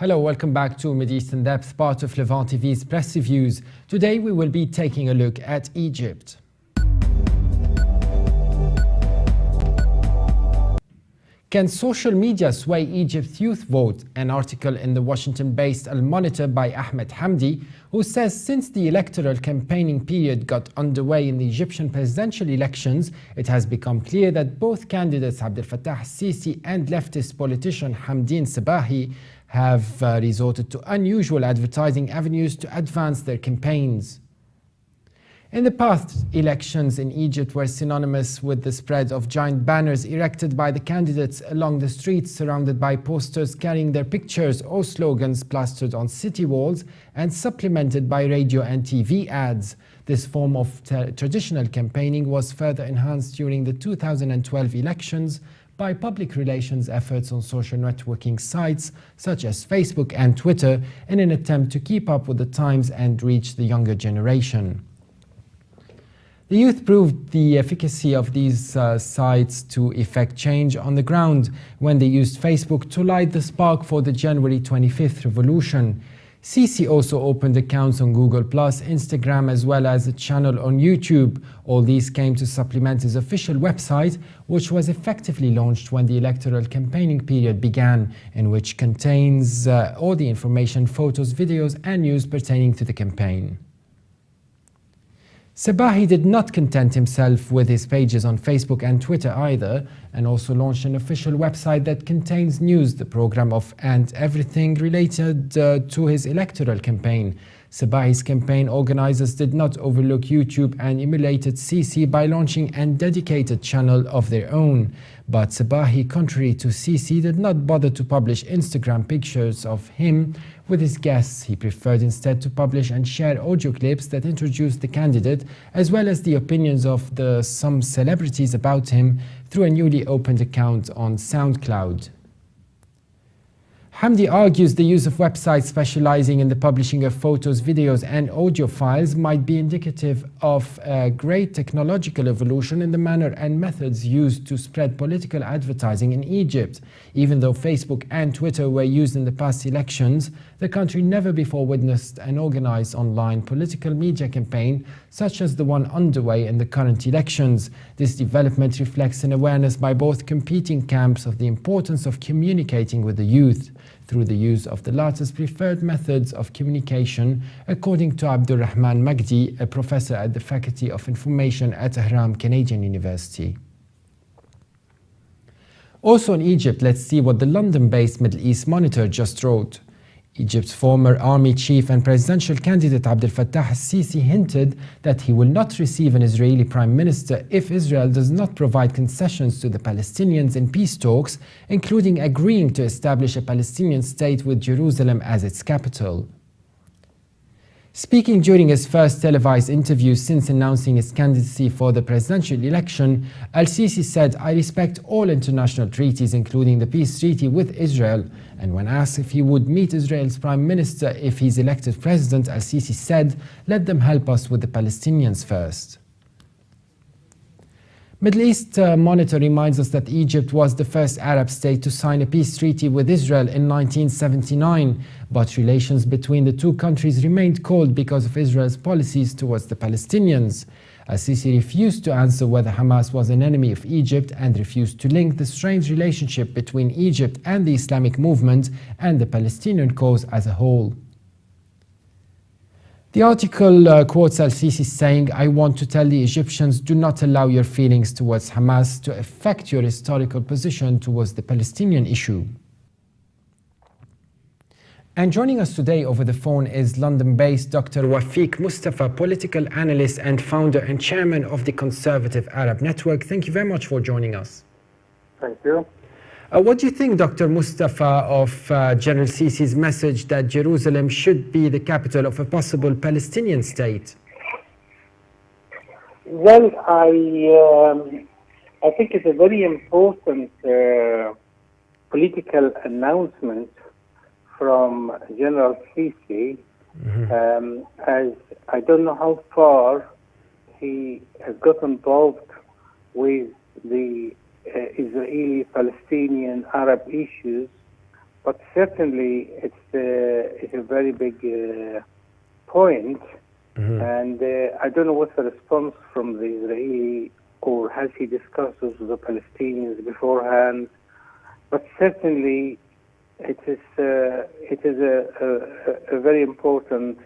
Hello, welcome back to MidEast In-Depth, part of Levant TV's Press Reviews. Today we will be taking a look at Egypt. Can social media sway Egypt's youth vote? An article in the Washington-based Al-Monitor by Ahmed Hamdi, who says since the electoral campaigning period got underway in the Egyptian presidential elections, it has become clear that both candidates Abdel Fattah AL-Sisi and leftist politician Hamdin Sabahi have resorted to unusual advertising avenues to advance their campaigns. In the past, elections in Egypt were synonymous with the spread of giant banners erected by the candidates along the streets, surrounded by posters carrying their pictures or slogans plastered on city walls and supplemented by radio and TV ads. This form of traditional campaigning was further enhanced during the 2012 elections by public relations efforts on social networking sites such as Facebook and Twitter in an attempt to keep up with the times and reach the younger generation. The youth proved the efficacy of these sites to effect change on the ground when they used Facebook to light the spark for the January 25th revolution. Sisi also opened accounts on Google+, Instagram, as well as a channel on YouTube. All these came to supplement his official website, which was effectively launched when the electoral campaigning period began, and which contains all the information, photos, videos, and news pertaining to the campaign. Sabahi did not content himself with his pages on Facebook and Twitter either, and also launched an official website that contains news, the program of and everything related to his electoral campaign. Sabahi's campaign organizers did not overlook YouTube and emulated Sisi by launching a dedicated channel of their own. But Sabahi, contrary to Sisi, did not bother to publish Instagram pictures of him with his guests. He preferred instead to publish and share audio clips that introduced the candidate, as well as the opinions of some celebrities about him, through a newly opened account on SoundCloud. Hamdi argues the use of websites specializing in the publishing of photos, videos, and audio files might be indicative of a great technological evolution in the manner and methods used to spread political advertising in Egypt. Even though Facebook and Twitter were used in the past elections, the country never before witnessed an organized online political media campaign such as the one underway in the current elections. This development reflects an awareness by both competing camps of the importance of communicating with the youth through the use of the latter's preferred methods of communication, according to Abdul Rahman Magdi, a professor at the Faculty of Information at Ahram Canadian University. Also in Egypt, let's see what the London-based Middle East Monitor just wrote. Egypt's former army chief and presidential candidate Abdel Fattah AL-Sisi hinted that he will not receive an Israeli prime minister if Israel does not provide concessions to the Palestinians in peace talks, including agreeing to establish a Palestinian state with Jerusalem as its capital. Speaking during his first televised interview since announcing his candidacy for the presidential election, Al-Sisi said, "I respect all international treaties, including the peace treaty with Israel." And when asked if he would meet Israel's prime minister if he's elected president, Al-Sisi said, "Let them help us with the Palestinians first." Middle East Monitor reminds us that Egypt was the first Arab state to sign a peace treaty with Israel in 1979, but relations between the two countries remained cold because of Israel's policies towards the Palestinians. Al-Sisi refused to answer whether Hamas was an enemy of Egypt and refused to link the strained relationship between Egypt and the Islamic movement and the Palestinian cause as a whole. The article quotes Al-Sisi saying, "I want to tell the Egyptians, do not allow your feelings towards Hamas to affect your historical position towards the Palestinian issue." And joining us today over the phone is London-based Dr. Wafik Mustafa, political analyst and founder and chairman of the Conservative Arab Network. Thank you very much for joining us. Thank you. What do you think, Dr. Mustafa, of General Sisi's message that Jerusalem should be the capital of a possible Palestinian state? Well, I think it's a very important political announcement from General Sisi, as I don't know how far he has got involved with the Israeli-Palestinian Arab issues but certainly it's a very big point. And I don't know what's the response from the Israeli, or has he discussed this with the Palestinians beforehand? But certainly, it is a very important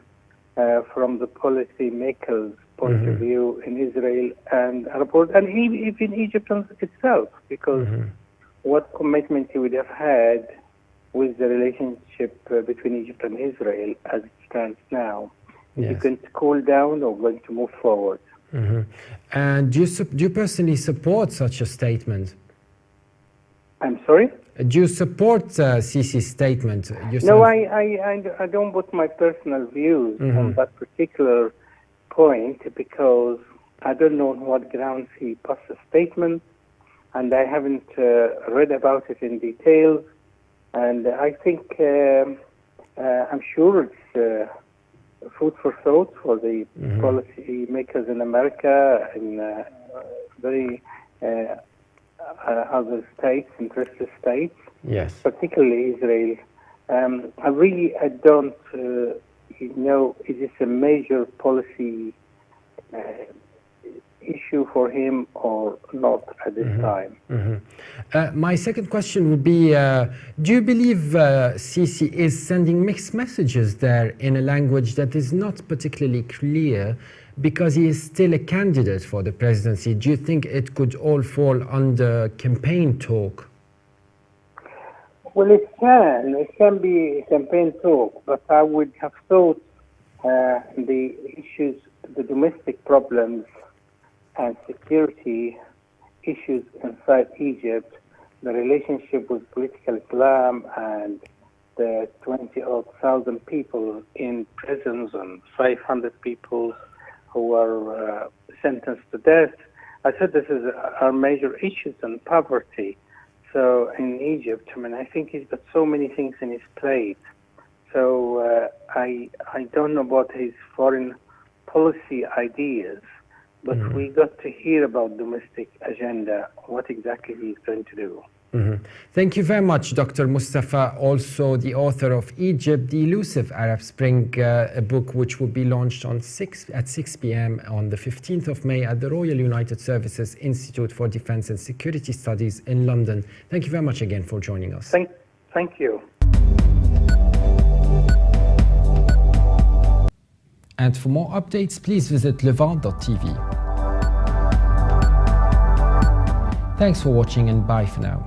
from the policy makers' point of view in Israel and Arab world, and even Egypt itself, because what commitment he would have had with the relationship between Egypt and Israel as it stands now. Is it going to cool down or going to move forward? And do you personally support such a statement? I'm sorry? Do you support Sisi's statement yourself? No, I don't put my personal views on that particular point, because I don't know on what grounds he passed a statement, and I haven't read about it in detail. And I think, I'm sure it's food for thought for the policy makers in America and very other states, interested states, particularly Israel. I don't know, is this a major policy issue for him or not at this time? My second question would be, do you believe Sisi is sending mixed messages there in a language that is not particularly clear, because he is still a candidate for the presidency? Do you think it could all fall under campaign talk? Well, it can be campaign talk, but I would have thought the issues, the domestic problems and security issues inside Egypt, the relationship with political Islam and the 20,000 people in prisons and 500 people who were sentenced to death. I said this is our major issues, and poverty. So in Egypt, I think he's got so many things in his plate. So I don't know about his foreign policy ideas, but we got to hear about domestic agenda, what exactly he's going to do. Thank you very much, Dr. Mustafa, also the author of Egypt, the Elusive Arab Spring, a book which will be launched at 6 p.m. on the 15th of May at the Royal United Services Institute for Defence and Security Studies in London. Thank you very much again for joining us. Thank you. And for more updates, please visit levant.tv. Thanks for watching, and bye for now.